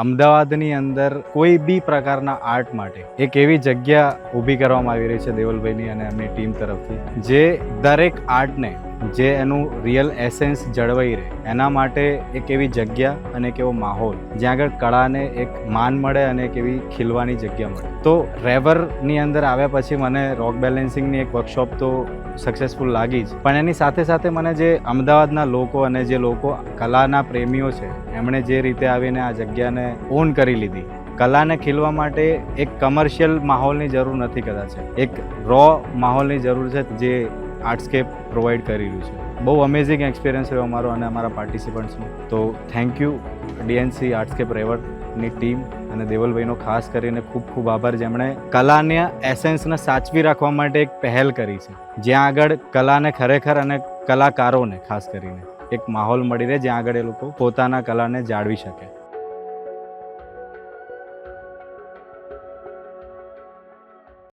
અમદાવાદની અંદર કોઈ બી પ્રકારના આર્ટ માટે એક એવી જગ્યા ઊભી કરવામાં આવી રહી છે દેવલભાઈની અને એમની ટીમ તરફથી, જે દરેક આર્ટને જે એનું રિયલ એસેન્સ જળવાઈ રહે એના માટે એક એવી જગ્યા અને એક એવો માહોલ જ્યાં આગળ કળાને એક માન મળે અને એક એવી ખીલવાની જગ્યા મળે. તો રેવરની અંદર આવ્યા પછી મને રોક બેલેન્સિંગની એક વર્કશોપ તો સક્સેસફુલ લાગી જ, પણ એની સાથે સાથે મને જે અમદાવાદના લોકો અને જે લોકો કલાના પ્રેમીઓ છે એમણે જે રીતે આવીને આ જગ્યાને ઓન કરી લીધી. કલાને ખીલવા માટે એક કમર્શિયલ માહોલની જરૂર નથી, કદાચ એક રો માહોલની જરૂર છે જે આર્ટસ્કેપ પ્રોવાઈડ કરી રહ્યું છે. બહુ અમેઝિંગ એક્સપિરિયન્સ રહ્યો અમારો અને અમારા પાર્ટિસિપન્ટ્સનો. તો thank you DNC Artscape રેવરની team અને દેવલભાઈનો ખાસ કરીને ખૂબ ખૂબ આભાર, જેમણે કલાના એસેન્સને સાચવી રાખવા માટે એક પહેલ કરી છે, જ્યાં આગળ કલાને ખરેખર અને કલાકારોને ખાસ કરીને એક માહોલ મળી રહે જ્યાં આગળ એ લોકો પોતાના કલાને જાળવી શકે.